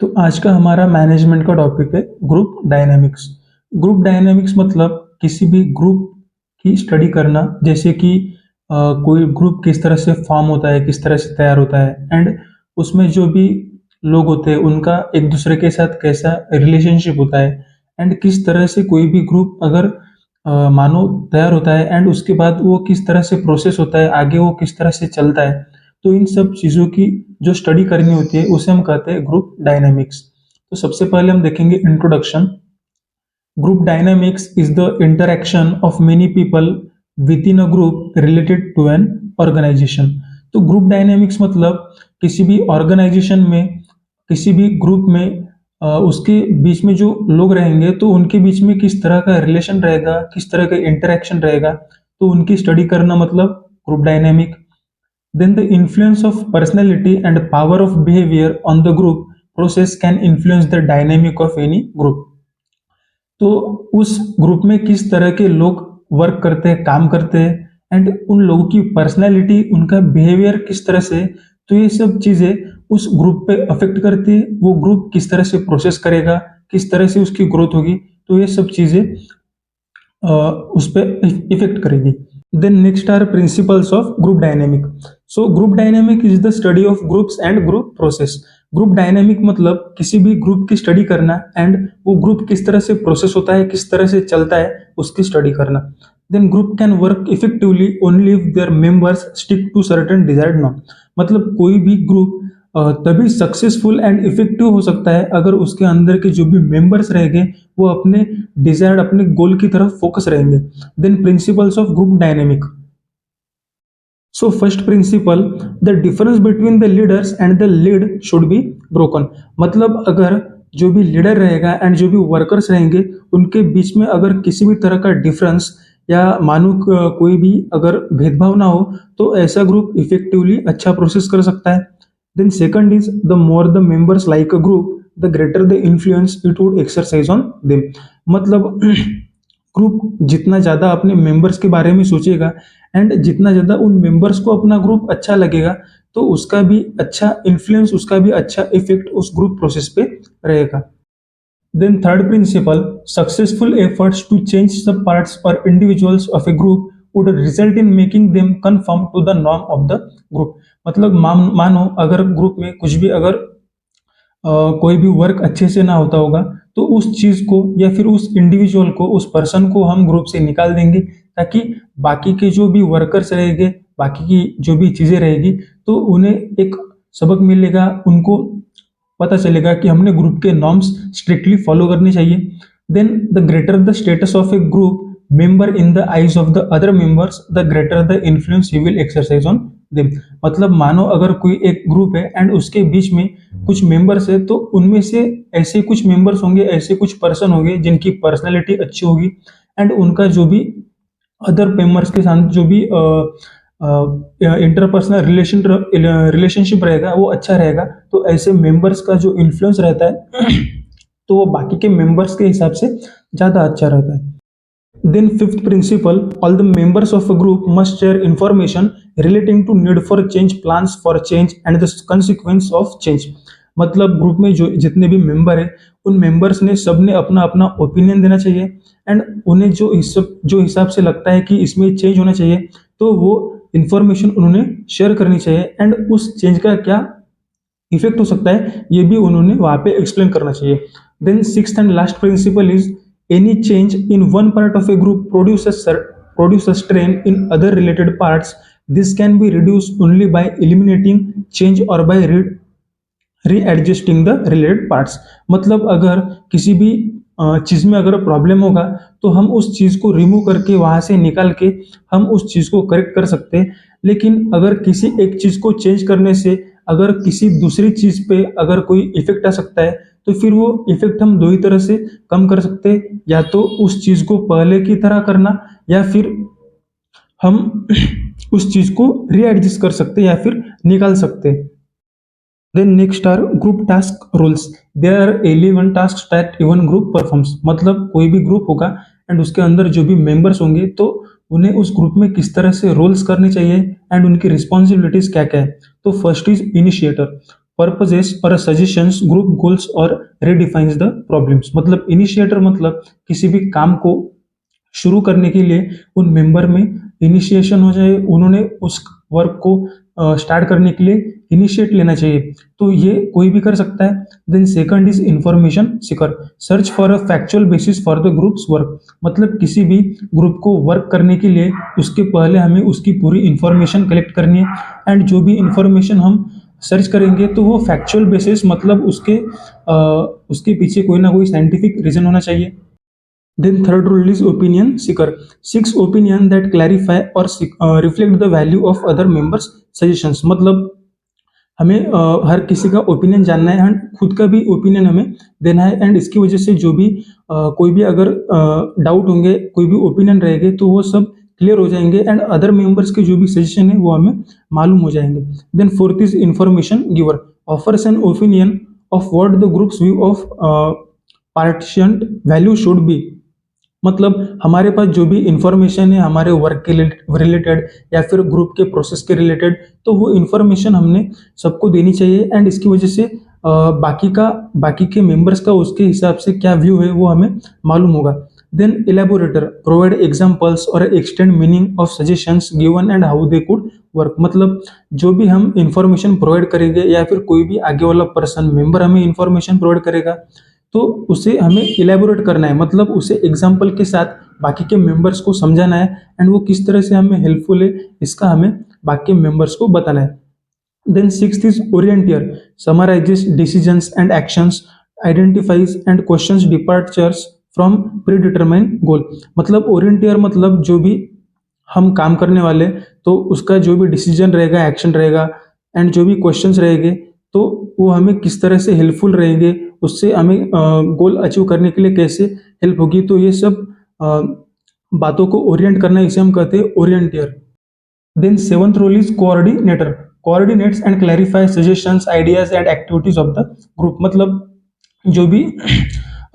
तो आज का हमारा मैनेजमेंट का टॉपिक है ग्रुप डायनामिक्स। ग्रुप डायनामिक्स मतलब किसी भी ग्रुप की स्टडी करना, जैसे कि कोई ग्रुप किस तरह से फॉर्म होता है, किस तरह से तैयार होता है एंड उसमें जो भी लोग होते हैं उनका एक दूसरे के साथ कैसा रिलेशनशिप होता है एंड किस तरह से कोई भी ग्रुप अगर मानो तैयार होता है एंड उसके बाद वो किस तरह से प्रोसेस होता है, आगे वो किस तरह से चलता है। तो इन सब चीज़ों की जो स्टडी करनी होती है उसे हम कहते हैं ग्रुप डायनामिक्स। तो सबसे पहले हम देखेंगे introduction. Group dynamics is the interaction of many people within a group related to an organisation. तो ग्रुप डायनामिक्स मतलब किसी भी ऑर्गेनाइजेशन में, किसी भी ग्रुप में उसके बीच में जो लोग रहेंगे तो उनके बीच में किस तरह का रिलेशन रहेगा, किस तरह का इंटरैक्शन रहेगा, तो उनकी स्टडी करना मतलब group dynamic. Then the influence of personality and power of behavior on the group process can influence the dynamic of any group. तो उस ग्रुप में किस तरह के लोग वर्क करते हैं, काम करते हैं एंड उन लोगों की पर्सनैलिटी, उनका बिहेवियर किस तरह से, तो ये सब चीज़ें उस ग्रुप पे अफेक्ट करती है। वो ग्रुप किस तरह से प्रोसेस करेगा, किस तरह से उसकी ग्रोथ होगी, तो ये सब चीज़ें उस पर इफेक्ट करेगी। Then next are principles of group dynamic. So group dynamic is the study of groups and group process. Group dynamic मतलब किसी भी ग्रुप की स्टडी करना एंड वो ग्रुप किस तरह से प्रोसेस होता है, किस तरह से चलता है, उसकी स्टडी करना। Then group can work effectively only if their members stick to certain desired norm. मतलब कोई भी ग्रुप तभी सक्सेसफुल एंड इफेक्टिव हो सकता है अगर उसके अंदर के जो भी मेंबर्स रहेंगे वो अपने डिजायर्ड, अपने गोल की तरफ फोकस रहेंगे। Then principles of group dynamic. So first principle, the difference between the leaders and the lead should be broken. मतलब अगर जो भी लीडर रहेगा एंड जो भी वर्कर्स रहेंगे उनके बीच में अगर किसी भी तरह का डिफरेंस या मानो कोई भी अगर भेदभाव ना हो तो ऐसा ग्रुप इफेक्टिवली अच्छा प्रोसेस कर सकता है। Then second is the more the members like a group the greater the influence it would exercise on them. मतलब ग्रुप जितना ज़्यादा अपने मेंबर्स के बारे में सोचेगा एंड जितना ज़्यादा उन मेंबर्स को अपना ग्रुप अच्छा लगेगा तो उसका भी अच्छा इन्फ्लुएंस, उसका भी अच्छा इफेक्ट उस ग्रुप प्रोसेस पे रहेगा। Then third principle, successful efforts to change sub parts और individuals of a group would result in making them confirm to the norm of the group. मतलब मानो अगर ग्रुप में कुछ भी अगर कोई भी वर्क अच्छे से ना होता होगा तो उस चीज़ को या फिर उस इंडिविजुअल को, उस पर्सन को हम ग्रुप से निकाल देंगे ताकि बाकी के जो भी वर्कर्स रहेंगे, बाकी की जो भी चीज़ें रहेगी तो उन्हें एक सबक मिलेगा, उनको पता चलेगा कि हमने ग्रुप के नॉर्म्स स्ट्रिक्टली फॉलो करने चाहिए। Then the greater the status of a group member in the eyes of the other members the greater the influence he will exercise on them. मतलब मानो अगर कोई एक ग्रुप है एंड उसके बीच में कुछ मेंबर्स है तो उनमें से ऐसे कुछ मेंबर्स होंगे, ऐसे कुछ पर्सन होंगे जिनकी पर्सनैलिटी अच्छी होगी एंड उनका जो भी अदर मेंबर्स के साथ जो भी इंटरपर्सनल रिलेशनशिप रहेगा वो अच्छा रहेगा। तो ऐसे मेंबर्स का जो इन्फ्लुएंस रहता है तो वो बाकी के मेंबर्स के हिसाब से ज़्यादा अच्छा रहता है। Then fifth principle, all the members of a group must share information relating to need for change, plans for change and the consequence of change। मतलब ग्रुप में जो जितने भी मेंबर है उन मेंबर्स ने सबने अपना अपना ओपिनियन देना चाहिए एंड उन्हें जो हिसाब से लगता है कि इसमें चेंज होना चाहिए तो वो इंफॉर्मेशन उन्होंने शेयर करनी चाहिए एंड उस चेंज का क्या इफेक्ट हो सकता है ये भी उन्होंने वहाँ पे एक्सप्लेन करना चाहिए। Then sixth and last principle is any change in one part of a group produces strain in other related parts. This can be reduced only by eliminating change or by readjusting the related parts। मतलब अगर किसी भी चीज़ में अगर problem होगा तो हम उस चीज़ को रिमूव करके वहाँ से निकाल के हम उस चीज़ को करेक्ट कर सकते हैं। लेकिन अगर किसी एक चीज़ को चेंज करने से अगर किसी दूसरी चीज़ पे अगर कोई इफेक्ट आ सकता है तो फिर वो इफेक्ट हम दो ही तरह से कम कर सकते हैं, या तो उस चीज़ को पहले की तरह करना या फिर हम उस चीज़ को रीएडजस्ट कर सकते हैं या फिर निकाल सकते हैं। Then next are group task roles. There are 11 task that even group performs. मतलब कोई भी ग्रुप होगा एंड उसके अंदर जो भी मेंबर्स होंगे तो उन्हें उस ग्रुप में किस तरह से रोल्स करने चाहिए एंड उनकी रिस्पॉन्सिबिलिटीज क्या क्या है। तो फर्स्ट इज इनिशिएटर। पर्पजेस और सजेशंस, ग्रुप गोल्स और रिडिफाइंस द प्रॉब्लम्स। मतलब इनिशिएटर मतलब किसी भी काम को शुरू करने के लिए उन मेंबर में इनिशिएशन हो जाए, उन्होंने उस वर्क को स्टार्ट करने के लिए इनिशिएट लेना चाहिए, तो ये कोई भी कर सकता है। Then second is information seeker, search for a factual basis for the group's work. मतलब किसी भी ग्रुप को वर्क करने के लिए उसके पहले हमें उसकी पूरी इंफॉर्मेशन कलेक्ट करनी है, एंड जो भी इंफॉर्मेशन हम सर्च करेंगे तो वो फैक्चुअल बेसिस, मतलब उसके पीछे कोई ना कोई साइंटिफिक रीजन होना चाहिए। Then third rule is opinion seeker. Seeks opinion that clarify or reflect the value of other members' suggestions. मतलब हमें हर किसी का ओपिनियन जानना है एंड खुद का भी ओपिनियन हमें देना है, एंड इसकी वजह से जो भी कोई भी अगर डाउट होंगे, कोई भी ओपिनियन रहेंगे तो वो सब क्लियर हो जाएंगे, एंड अदर मेंबर्स के जो भी सजेशन है वो हमें मालूम हो जाएंगे। Then fourth is information giver, offers an opinion of what the group's view of partition value should be. मतलब हमारे पास जो भी इंफॉर्मेशन है हमारे वर्क के रिलेटेड या फिर ग्रुप के प्रोसेस के रिलेटेड, तो वो इंफॉर्मेशन हमने सबको देनी चाहिए, एंड इसकी वजह से बाकी के मेंबर्स का उसके हिसाब से क्या व्यू है वो हमें मालूम होगा। देन इलेबोरेटर प्रोवाइड एग्जांपल्स और extend meaning of suggestions given and how they could work. मतलब जो भी हम इंफॉर्मेशन प्रोवाइड करेंगे या फिर कोई भी आगे वाला पर्सन मेंबर हमें इंफॉर्मेशन प्रोवाइड करेगा, तो उसे हमें इलेबोरेट करना है, मतलब उसे एग्जाम्पल के साथ बाकी के मेंबर्स को समझाना है, एंड वो किस तरह से हमें हेल्पफुल है इसका हमें बाकी मेंबर्स को बताना है। Then sixth is orienteer, summarises decisions and actions, identifies and questions departures from predetermined goal. मतलब ओरिएंटियर मतलब जो भी हम काम करने वाले, तो उसका जो भी डिसीजन रहेगा, एक्शन रहेगा, एंड जो भी क्वेश्चंस रहेंगे, तो वो हमें किस तरह से हेल्पफुल रहेंगे, उससे हमें गोल अचीव करने के लिए कैसे हेल्प होगी, तो ये सब बातों को ओरिएंट करना, इसे हम कहते हैं orienteer. Then seventh role is coordinator, coordinates and clarify suggestions, ideas and activities of the group. मतलब जो भी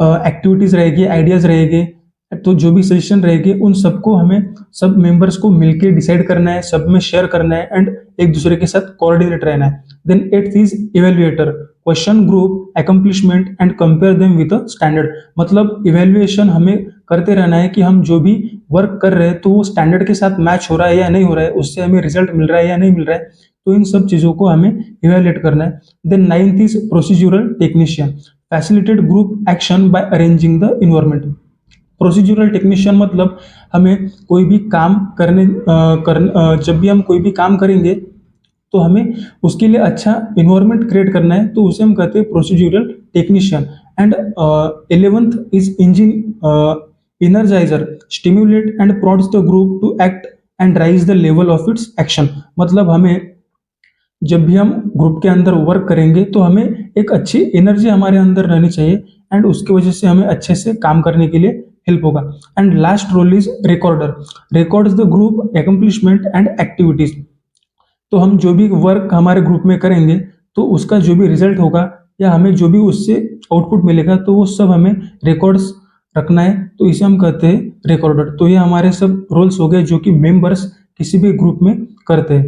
एक्टिविटीज रहेगी, आइडियाज रहेंगे, तो जो भी सजेशन रहेंगे, उन सबको हमें सब मेंबर्स को मिलके डिसाइड करना है, सब में शेयर करना है, एंड एक दूसरे के साथ कोऑर्डिनेट रहना है। Then eighth is evaluator, question group accomplishment and compare them with a standard. मतलब इवेल्युएशन हमें करते रहना है कि हम जो भी वर्क कर रहे हैं तो वो स्टैंडर्ड के साथ मैच हो रहा है या नहीं हो रहा है, उससे हमें रिजल्ट मिल रहा है या नहीं मिल रहा है, तो इन सब चीज़ों को हमें इवेल्युएट करना है। Then ninth is procedural technician, facilitate group action by arranging the environment. Procedural technician मतलब हमें कोई भी काम जब भी हम कोई भी काम करेंगे तो हमें उसके लिए अच्छा इन्वायरमेंट क्रिएट करना है, तो उसे हम कहते हैं procedural technician. And 11th is engine energiser, stimulate and prods the group to act and raise the level of its action. मतलब हमें जब भी हम ग्रुप के अंदर वर्क करेंगे तो हमें एक अच्छी एनर्जी हमारे अंदर रहनी चाहिए, एंड उसकी वजह से हमें अच्छे से काम करने के लिए हेल्प होगा। And last role is recorder, records the group accomplishment and activities. तो हम जो भी वर्क हमारे ग्रुप में करेंगे तो उसका जो भी रिजल्ट होगा या हमें जो भी उससे आउटपुट मिलेगा, तो वो सब हमें रिकॉर्ड्स रखना है, तो इसे हम कहते हैं रिकॉर्डर। तो ये हमारे सब रोल्स हो गए जो कि मेंबर्स किसी भी ग्रुप में करते हैं।